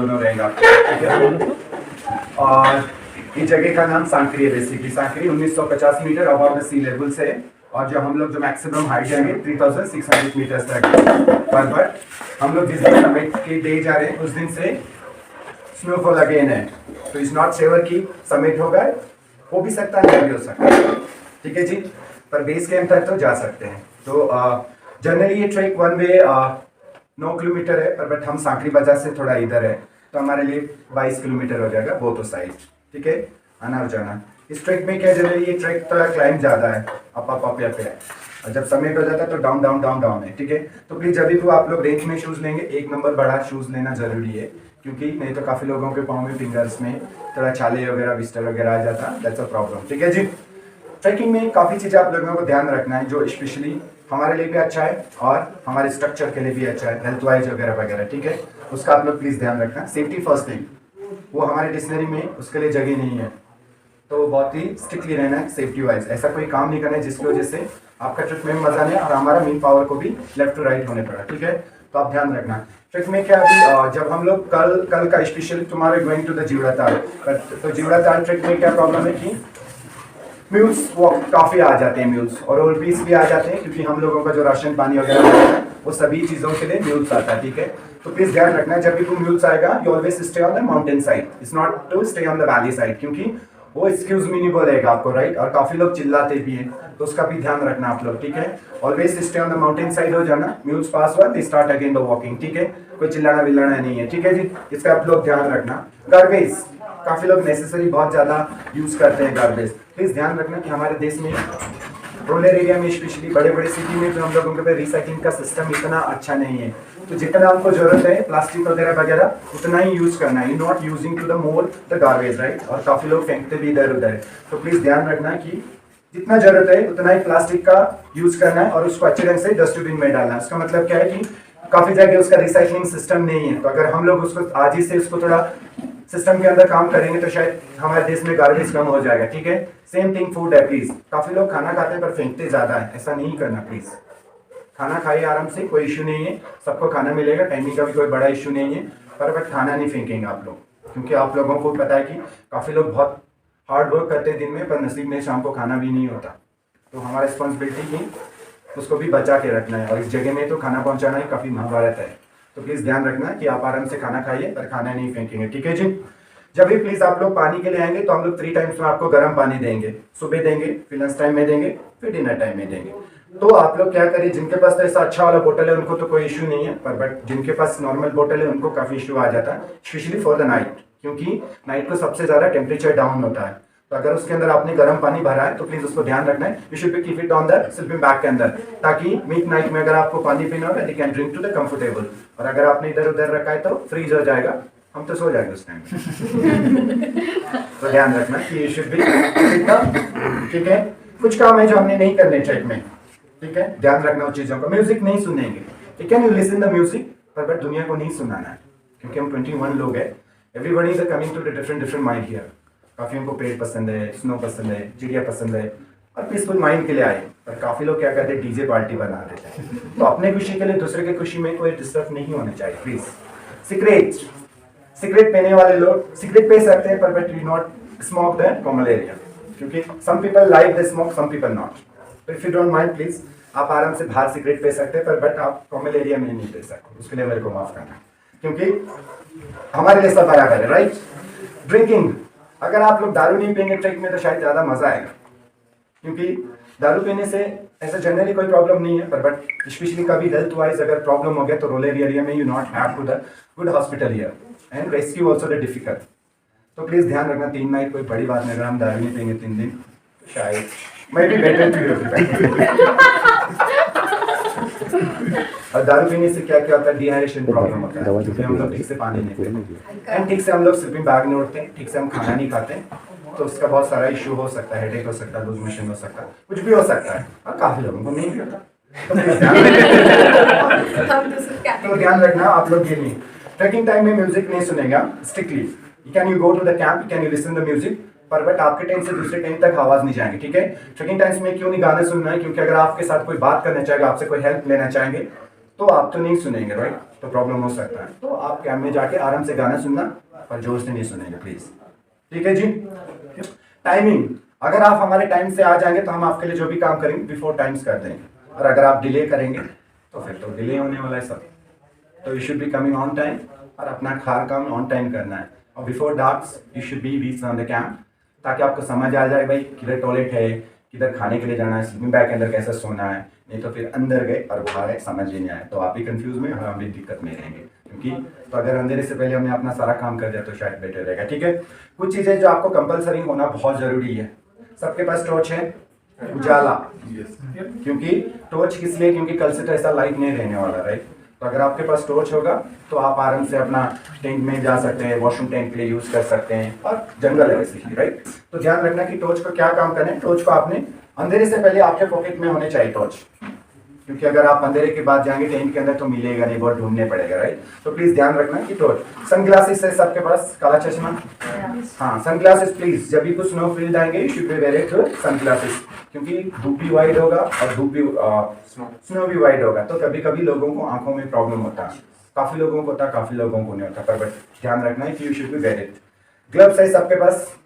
दोनों रहेगा, ठीक है। और इस जगह का नाम सांकरी है basically. Sankri 1950 metre above the sea level से है, और जो हम लोग जो मैक्सिमम हाइट जाएंगे 3600 मीटर्स तक पर हम लोग जिस दिन समिट के डे जा रहे हैं उस दिन से स्नोफॉल अगेन है, तो इज नॉट श्योर कि समिट होगा, हो भी सकता है, नहीं भी हो सकता है, ठीक है जी। पर बेस कैंप तक तो जा सकते हैं। तो जनरली ये ट्रैक वन वे 9 किलोमीटर है, पर बट हम सांकरी बाजार से थोड़ा इधर है, तो हमारे लिए 22 किलोमीटर हो जाएगा बोथ साइड, ठीक है, आना और जाना। इस ट्रैक में क्या जनरली ये ट्रैक थोड़ा क्लाइंब ज़्यादा है, अप पे है, और जब समिट हो जाता है तो डाउन डाउन डाउन डाउन है, ठीक है। तो प्लीज़ जब भी तो आप लोग रेंज में शूज़ लेंगे 1 नंबर बड़ा शूज़ लेना ज़रूरी है, क्योंकि नहीं तो काफ़ी लोगों के पाँव में फिंगर्स में थोड़ा छाले वगैरह विस्टर वगैरह आ जाता, दैट्स अ प्रॉब्लम, ठीक है जी। ट्रैकिंग में काफ़ी चीज़ें आप लोगों को ध्यान रखना है, जो स्पेशली हमारे लिए भी अच्छा है और हमारे स्ट्रक्चर के लिए भी अच्छा है, हेल्थ वाइज वगैरह वगैरह, ठीक है। उसका आप लोग प्लीज़ ध्यान रखना। सेफ्टी फर्स्ट थिंग, वो हमारे डिक्शनरी में उसके लिए जगह नहीं है, तो बहुत ही स्ट्रिक्टली रहना है सेफ्टी वाइज। ऐसा कोई काम नहीं करना है जिसकी वजह से आपका ट्रिप में मजा नहीं और हमारा मेन पावर को भी लेफ्ट टू राइट होने पड़ा, ठीक है। तो आप ध्यान रखना। ट्रिप में क्या अभी जब हम लोग कल का स्पेशली तुम्हारे गोइंग टू द जीवड़ाताल, तो जीवड़ाताल ट्रिप में क्या प्रॉब्लम है कि म्यूल्स वो काफ़ी आ जाते हैं, म्यूल्स और ओल्ड पीस भी आ जाते हैं, क्योंकि हम लोगों का जो राशन पानी वगैरह है वो सभी चीज़ों के लिए म्यूल्स आता है, ठीक है। तो प्लीज़ ध्यान रखना, जब भी म्यूल्स आएगा you always stay on the mountain side, it's not to stay on the valley side, क्योंकि वो एक्सक्यूज मी नहीं बोलेगा आपको, राइट। और काफ़ी लोग चिल्लाते भी हैं, तो उसका भी ध्यान रखना आप लोग, ठीक है। Always stay on the mountain side हो जाना, म्यूल्स पास हुआ they start again the walking, ठीक है। कोई चिल्लाना विल्लाना नहीं है, ठीक है जी। इसका आप लोग ध्यान रखना। गार्बेज काफ़ी लोग नेसेसरी बहुत ज़्यादा यूज़ करते हैं गार्बेज, प्लीज़ ध्यान रखना कि हमारे देश में रूरल एरिया में स्पेशली बड़े बड़े सिटी में तो हम लोगों के पे रिसाइकलिंग का सिस्टम इतना अच्छा नहीं है, तो जितना हमको जरूरत है प्लास्टिक वगैरह वगैरह उतना ही यूज़ करना है, not using to the more the garbage, right. और काफ़ी लोग फेंकते भी इधर उधर, तो प्लीज़ ध्यान रखना कि जितना जरूरत है उतना ही प्लास्टिक का यूज़ करना है और उसको अच्छे ढंग से डस्टबिन में डालना है। उसका मतलब क्या है कि काफ़ी जगह उसका रिसाइकलिंग सिस्टम नहीं है, तो अगर हम लोग उसको आज ही से उसको थोड़ा सिस्टम के अंदर काम करेंगे तो शायद हमारे देश में गार्बेज कम हो जाएगा, ठीक है। सेम थिंग फूड है, प्लीज। काफी लोग खाना खाते हैं पर फेंकते ज्यादा है, ऐसा नहीं करना प्लीज। खाना खाइए आराम से, कोई इश्यू नहीं है, सबको खाना मिलेगा, टाइमिंग का भी कोई बड़ा इश्यू नहीं है, पर बट खाना नहीं फेंकेंगे आप लोग, क्योंकि आप लोगों को पता है कि काफी लोग बहुत हार्ड वर्क करते हैं दिन में, पर नसीब में शाम को खाना भी नहीं होता, तो हमारा रिस्पॉन्सिबिलिटी की उसको भी बचा के रखना है। और इस जगह में तो खाना पहुंचाना ही काफी महाभारत है, तो प्लीज़ ध्यान रखना कि आप आराम से खाना खाइए पर खाना नहीं फेंकेंगे, ठीक है जी। जब भी प्लीज़ आप लोग पानी के लिए आएंगे तो हम लोग 3 टाइम्स में आपको गर्म पानी देंगे, सुबह देंगे, फिर लंच टाइम में देंगे, फिर डिनर टाइम में देंगे। तो आप लोग क्या करिए, जिनके पास तो ऐसा अच्छा वाला बोतल है उनको तो कोई इशू नहीं है, पर बट जिनके पास नॉर्मल बोतल है उनको काफ़ी इशू आ जाता है, स्पेशली फॉर द नाइट, क्योंकि नाइट को सबसे ज़्यादा टेम्परेचर डाउन होता है। तो अगर उसके अंदर आपने गर्म पानी भरा है तो प्लीज उसको ध्यान रखना है, you should be keep it on the sleeping bag के अंदर, ताकि मिड नाइट में अगर आपको पानी पीना होगा you can drink to the comfortable. और अगर आपने इधर उधर रखा है तो फ्रीज हो जाएगा, हम तो सो जाएंगे उस टाइम तो ध्यान रखना कि यू शुड बी, ठीक है। कुछ काम है जो हमने नहीं करने ट्रैक में, ठीक है, ध्यान रखना उन चीजों का। म्यूजिक नहीं सुनेंगे, ठीक है, यू लिसन द म्यूजिक, पर बट दुनिया को नहीं सुनाना है, क्योंकि हम 21 लोग हैं, everybody is coming to the different mind here. काफ़ी को पेड़ पसंद है, स्नो पसंद है, चिड़िया पसंद है, और पीसफुल माइंड के लिए आए, पर काफ़ी लोग क्या करते हैं डीजे पार्टी बना देते हैं, तो अपने खुशी के लिए दूसरे की खुशी में कोई डिस्टर्ब नहीं होना चाहिए प्लीज। सिगरेट पीने वाले लोग सिगरेट पी सकते हैं, पर but you not smoke the common area, क्योंकि some people like the smoke, some people not. तो if you don't mind please आप आराम से बाहर सिगरेट पी सकते हैं, पर बट आप कॉमन एरिया में नहीं पी सकते, उसके लिए मेरे को माफ करना, क्योंकि हमारे लिए सब बराबर है, राइट। ड्रिंकिंग, अगर आप लोग दारू नहीं पियेंगे ट्रैक में तो शायद ज़्यादा मज़ा आएगा, क्योंकि दारू पीने से ऐसा जनरली कोई प्रॉब्लम नहीं है, पर बट स्पेशली कभी हेल्थ वाइज अगर प्रॉब्लम हो गया तो रूरल एरिया में you not have to the good hospital here and rescue also the difficult. तो प्लीज़ ध्यान रखना, 3 नाइट कोई बड़ी बात नहीं, अगर हम दारू नहीं पियेंगे 3 दिन शायद मैं भी बेटर और दारू पीने से क्या क्या होता है, डिहाइड्रेशन प्रॉब्लम होता है, क्योंकि हम लोग ठीक से पानी नहीं पीते एंड ठीक से हम लोग स्लीपिंग बैग नहीं उठते, ठीक से हम खाना नहीं खाते, तो उसका बहुत सारा इशू हो सकता है, हेडेक हो सकता है, लूज मोशन हो सकता है, कुछ भी हो सकता है, और काफी लोगों को नहीं भी होता। तो ध्यान रखना आप लोग ये नहीं, ट्रैकिंग टाइम में म्यूजिक नहीं सुनेगा strictly, can you go to the camp, can you listen the music, पर बट आपके टेंट से दूसरे टेंट तक आवाज नहीं जाएंगे, ठीक है। ट्रैकिंग टाइम्स में क्यों नहीं गाने सुनना है, क्योंकि अगर आपके साथ कोई बात करना चाहेगा, आपसे कोई हेल्प लेना चाहेंगे, तो आप तो नहीं सुनेंगे, राइट, तो प्रॉब्लम हो सकता है। तो आप कैब में जाके आराम से गाना सुनना, पर जोर से नहीं सुनेंगे प्लीज, ठीक है जी। टाइमिंग, अगर आप हमारे टाइम से आ जाएंगे तो हम आपके लिए जो भी काम करेंगे बिफोर टाइम्स कर देंगे, और अगर आप डिले करेंगे तो फिर तो डिले होने वाला है सब। तो you should be coming on time, और अपना हर काम ऑन टाइम करना है। और before dark you should be reach on the camp, ताकि आपको समझ आ जाए भाई किधर टॉयलेट है, किधर खाने के लिए जाना है, स्लीपिंग बैग के अंदर कैसे सोना है। नहीं तो फिर अंदर गए और बाहर है समझ ही नहीं आए तो आप भी कंफ्यूज में, हम भी दिक्कत में रहेंगे। क्योंकि तो अगर अंधेरे से पहले हमने अपना सारा काम कर दिया तो शायद बेटर रहेगा, ठीक है। कुछ चीज़ें जो आपको कंपलसरी होना बहुत ज़रूरी है। सबके पास टॉर्च है, उजाला, क्योंकि टॉर्च किस लिए, क्योंकि कल से तो ऐसा लाइट नहीं रहने वाला, राइट। तो अगर आपके पास टॉर्च होगा तो आप आराम से अपना टेंट में जा सकते हैं, वॉशरूम टेंट के लिए यूज कर सकते हैं, और जंगल है बेसिकली, राइट। तो ध्यान रखना कि टॉर्च को क्या काम करना है। टॉर्च को आपने अंधेरे से पहले आपके पॉकेट में होने चाहिए टॉर्च, क्योंकि अगर आप अंधेरे के बाद जाएंगे टेंट के अंदर तो मिलेगा नहीं, बहुत ढूंढने पड़ेगा, राइट। तो प्लीज ध्यान रखना कि टॉर्च। सनग्लासेस है सबके पास, काला चश्मा, हाँ सनग्लासेस प्लीज। जब भी कुछ स्नो फील्ड आएंगे you should be wear sunglasses, क्योंकि धूप भी वाइड होगा और धूप भी स्नो भी वाइड होगा, तो कभी कभी लोगों को आंखों में प्रॉब्लम होता है। काफी लोगों को होता है, काफी लोगों को नहीं होता, पर ध्यान रखना है कि you should be wear it. Gloves है सबके पास।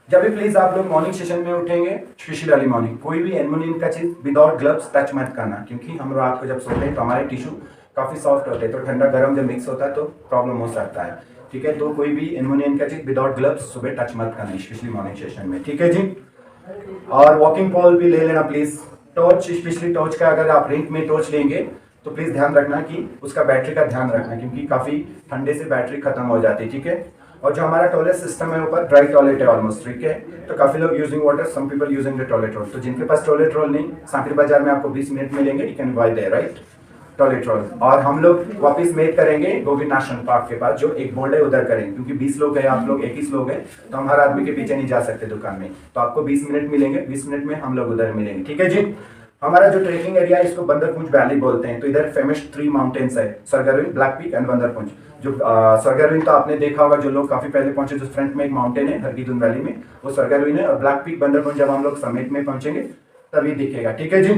जब भी प्लीज आप लोग मॉर्निंग सेशन में उठेंगे, स्पेशली अर्ली मॉर्निंग, कोई भी एल्युमिनियम का चीज विदाउट ग्लव्स टच मत करना, क्योंकि हम रात को जब सोते हैं तो हमारे टिश्यू काफी सॉफ्ट होते हैं, तो ठंडा गर्म जब मिक्स होता है तो प्रॉब्लम हो सकता है, ठीक है। तो कोई भी एल्युमिनियम का चीज विदाउट ग्लव्स सुबह टच मत करना, स्पेशली मॉर्निंग सेशन में, ठीक है जी। और वॉकिंग पॉल भी ले लेना प्लीज। टॉर्च, स्पेशली टॉर्च का अगर आप रेंट में टॉर्च लेंगे तो प्लीज ध्यान रखना कि उसका बैटरी का ध्यान रखना, क्योंकि काफी ठंडे से बैटरी खत्म हो जाती है, ठीक है। और जो हमारा टॉयलेट सिस्टम है ऊपर ड्राई टॉयलेट है ऑलमोस्ट, ठीक है। तो काफी लोग using water, some people using the toilet roll. तो जिनके पास टॉयलेट रोल नहीं, सांकरी बाजार में आपको 20 मिनट मिलेंगे, you can buy there, right, toilet roll. और हम लोग वापस मेक करेंगे गोविंद नेशनल पार्क के पास, जो एक बोर्ड है उधर करेंगे, क्योंकि 20 लोग हैं, आप लोग 21 लोग हैं, तो हम हर आदमी के पीछे नहीं जा सकते दुकान में, तो आपको 20 मिनट मिलेंगे, 20 मिनट में हम लोग उधर मिलेंगे, ठीक है जी। हमारा जो ट्रेकिंग एरिया है इसको बंदरपुंज वैली बोलते हैं। तो इधर फेमस 3 माउंटेन्स है, सरगारुई, ब्लैक पीक एंड बंदरपुंज। जो सरगारुई तो आपने देखा होगा, जो लोग काफी पहले पहुंचे, जो फ्रंट में एक माउंटेन है हरकीदुन वैली में, वो सरगारुई है। और ब्लैक पीक बंदरपुंज जब हम लोग समिट में पहुंचेंगे तभी दिखेगा, ठीक है जी।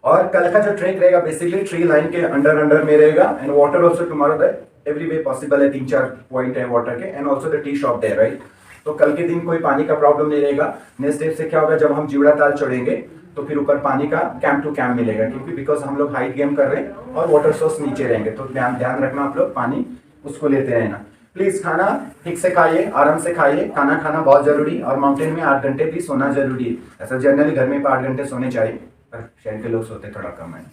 और कल का जो ट्रेक रहेगा बेसिकली ट्री लाइन के अंडर में रहेगा, and water also tomorrow that every way possible है, 3-4 पॉइंट है वाटर के, and also the tea shop there, right. तो कल के दिन कोई पानी का प्रॉब्लम नहीं रहेगा। नेक्स्ट डे से क्या होगा, जब हम जीवड़ा ताल चढ़ेंगे तो फिर ऊपर पानी का कैंप टू कैंप मिलेगा, क्योंकि बिकॉज हम लोग हाइट गेम कर रहे हैं और वाटर सोर्स नीचे रहेंगे, तो ध्यान रखना आप लोग, पानी उसको लेते रहना प्लीज। खाना ठीक से खाइए, आराम से खाइए, खाना खाना बहुत जरूरी, और माउंटेन में 8 घंटे भी सोना जरूरी है। ऐसा जनरली घर में 8 घंटे सोने चाहिए, पर शहर के लोग सोते थोड़ा कम है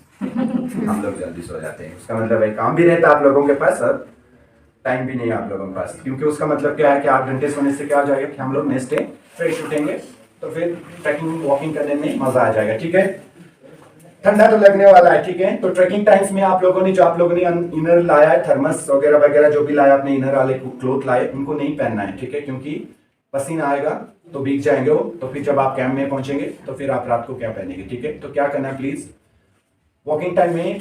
हम लोग जल्दी सो जाते हैं। उसका मतलब है काम भी रहता है आप लोगों के पास और टाइम भी नहीं है आप लोगों के पास, क्योंकि उसका मतलब क्या है कि 8 घंटे सोने से क्या हो जाएगा कि हम लोग नेक्स्ट डे फ्रेश उठेंगे, तो फिर ट्रैकिंग वॉकिंग करने में मजा आ जाएगा, ठीक है। ठंडा तो लगने वाला है, ठीक है। तो ट्रैकिंग टाइम्स में आप लोगों ने इनर लाया है, थर्मस वगैरह वगैरह जो भी लाया अपने इनर वाले क्लोथ लाए, उनको नहीं पहनना है, ठीक है, क्योंकि पसीना आएगा तो भीग जाएंगे वो, तो फिर जब आप कैंप में पहुंचेंगे तो फिर आप रात को क्या पहनेंगे, ठीक है। तो क्या करना है प्लीज, वॉकिंग टाइम में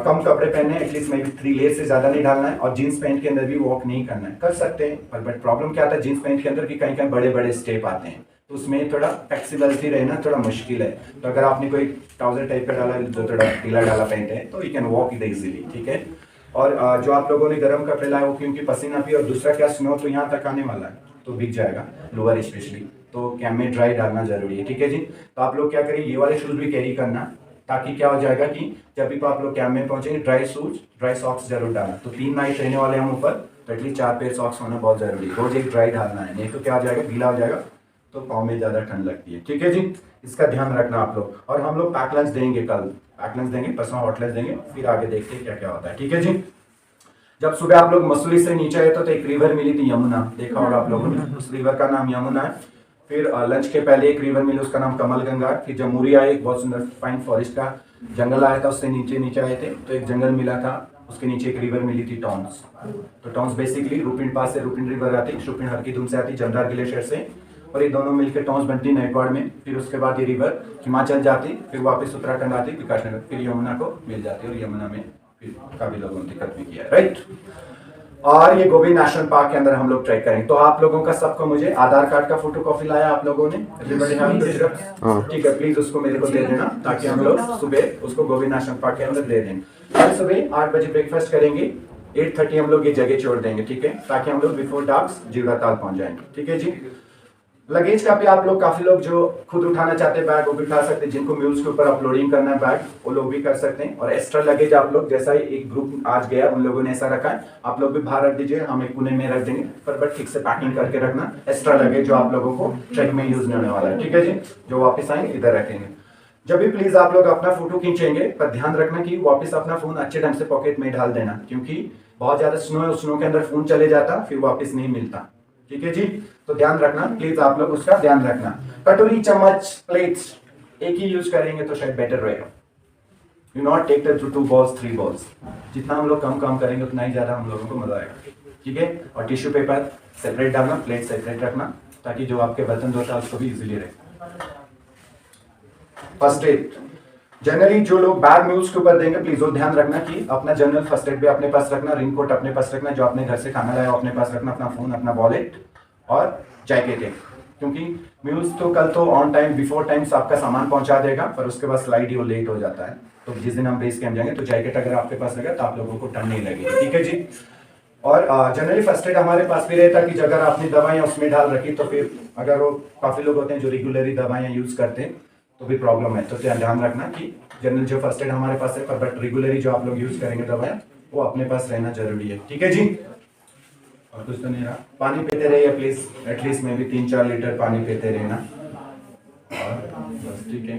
कम कपड़े पहनने, एटलीस्ट मे बी 3 लेयर से ज्यादा नहीं डालना है, और जींस पैंट के अंदर भी वॉक नहीं करना है। कर सकते हैं, पर बट प्रॉब्लम क्या आता है जींस पैंट के अंदर कि कहीं कहीं बड़े बड़े स्टेप आते हैं, तो उसमें थोड़ा फ्लेक्सिबिलिटी रहना थोड़ा मुश्किल है। तो अगर आपने कोई ट्राउजर टाइप का डाला, जो थोड़ा ढीला डाला पैंट है, तो you can walk it easily, ठीक है। और जो आप लोगों ने गर्म कपड़े लाए वो क्योंकि पसीना भी, और दूसरा क्या स्नो तो यहाँ तक आने वाला है तो भीग जाएगा, लोअर स्पेशली, तो कैंप में ड्राई डालना जरूरी है, ठीक है जी। तो आप लोग क्या करिए, ये वाले शूज भी कैरी करना, ताकि क्या हो जाएगा कि जब भी आप लोग कैंप में पहुंचेंगे ड्राई शूज, ड्राई सॉक्स जरूर डालना। तो 3 नाइट रहने वाले हम ऊपर, तो एटलीस्ट 4 पेयर सॉक्स होना बहुत जरूरी है, रोज एक ड्राई डालना है, नहीं तो क्या हो जाएगा, गीला हो जाएगा, तो पाँव में ज्यादा ठंड लगती है, ठीक है जी। इसका ध्यान रखना आप लोग। और हम लोग पैक लंच देंगे, कल पैक लंच देंगे, परसों हॉट लंच देंगे, फिर आगे देखते हैं क्या क्या होता है, ठीक है जी। जब सुबह आप लोग मसूरी से नीचे आए तो एक रिवर मिली थी यमुना, देखा होगा आप लोगों ने, उस रिवर का नाम यमुना है। फिर लंच के पहले एक रिवर मिली, उसका नाम कमल गंगा। फिर जमुरी आए, एक बहुत सुंदर फाइन फॉरेस्ट का जंगल आया था, उससे नीचे आए थे, तो एक जंगल मिला था, उसके नीचे एक रिवर मिली थी टॉन्स। तो टॉन्स बेसिकली रूपिन पास से रूपिन रिवर आती, रूपिन हरकीदुम से आती, जमदार ग्लेशियर से, और ये दोनों मिलकर टॉन्स बनती नाइटवाड़ में। फिर उसके बाद ये रिवर हिमाचल जाती, फिर वापस उत्तराखंड आती, विकासनगर, फिर यमुना को मिल जाती, और यमुना में फिर काफी लोगों ने दिक्कत भी किया, राइट। और ये गोबी नेशनल पार्क के अंदर हम लोग ट्रैक करेंगे। तो आप लोगों का सबको मुझे आधार कार्ड का फोटो कॉपी लाया आप लोगों ने? ठीक है, प्लीज उसको मेरे को दे देना ताकि हम लोग सुबह उसको गोबी नेशनल पार्क के अंदर दे देंगे। कल सुबह 8 बजे ब्रेकफास्ट करेंगे, 8:30 हम लोग ये जगह छोड़ देंगे, ठीक है, ताकि हम लोग बिफोर डार्क जीवरा ताल पहुंच जाएंगे, ठीक है जी। लगेज का भी आप लोग काफी लोग जो खुद उठाना चाहते हैं बैग वो भी उठा सकते हैं, जिनको म्यूल्स के ऊपर अपलोडिंग करना है बैग वो लोग भी कर सकते हैं। और एक्स्ट्रा लगेज आप लोग जैसा ही एक ग्रुप आज गया उन लोगों ने ऐसा रखा है, आप लोग भी बाहर रख दीजिए, हम एक कोने में रख देंगे, पर बट ठीक से पैकिंग करके रखना एक्स्ट्रा लगेज जो आप लोगों को ट्रेक में यूज नहीं होने वाला है, ठीक है जी। जो वापस आएंगे इधर रखेंगे। जब भी प्लीज आप लोग अपना फोटो खींचेंगे पर ध्यान रखना कि वापस अपना फोन अच्छे ढंग से पॉकेट में डाल देना, क्योंकि बहुत ज्यादा स्नो के अंदर फोन चले जाता फिर वापस नहीं मिलता, ठीक है जी। तो ध्यान रखना प्लीज, आप लोग उसका ध्यान रखना। कटोरी चम्मच प्लेट्स एक ही यूज करेंगे तो शायद बेटर रहेगा। You not take the 2 balls 3 balls, जितना हम लोग कम काम करेंगे उतना ही ज्यादा हम लोगों को मजा आएगा, ठीक है। और टिश्यू पेपर सेपरेट डालना, प्लेट सेपरेट रखना, ताकि जो आपके बर्तन धोता है उसको भी इजीली रहे। फर्स्ट एड जनरली जो लोग बैग म्यूल्स के ऊपर देंगे प्लीज वो ध्यान रखना कि अपना जनरल फर्स्ट एड भी अपने पास रखना, रेनकोट अपने पास रखना, जो आपने घर से खाना लाया अपने पास रखना, अपना फोन, अपना वॉलेट और जैकेट है, क्योंकि म्यूल्स तो कल तो ऑन टाइम बिफोर टाइम आपका सामान पहुंचा देगा, पर उसके बाद स्लाइड ही वो लेट हो जाता है। तो जिस दिन हम बेस कैंप जाएंगे तो जैकेट अगर आपके पास रहेगा तो आप लोगों को ठंड नहीं लगेगी, ठीक है जी। और जनरली फर्स्ट एड हमारे पास भी रहता है कि अगर आपने दवाइयाँ उसमें डाल रखी तो फिर अगर वो काफी लोग होते हैं जो रेगुलरली दवाइयाँ यूज करते हैं तो भी प्रॉब्लम है, तो ध्यान रखना कि जनरल जो फर्स्ट एड हमारे पास है, पर बट रेगुलरली जो आप लोग यूज करेंगे दवाइयाँ वो अपने पास रहना जरूरी है, ठीक है जी। और कुछ तो नहीं रहा, पानी पीते रहिए प्लीज, एटलीस्ट में भी 3-4 लीटर पानी पीते रहना, और बस ठीक है।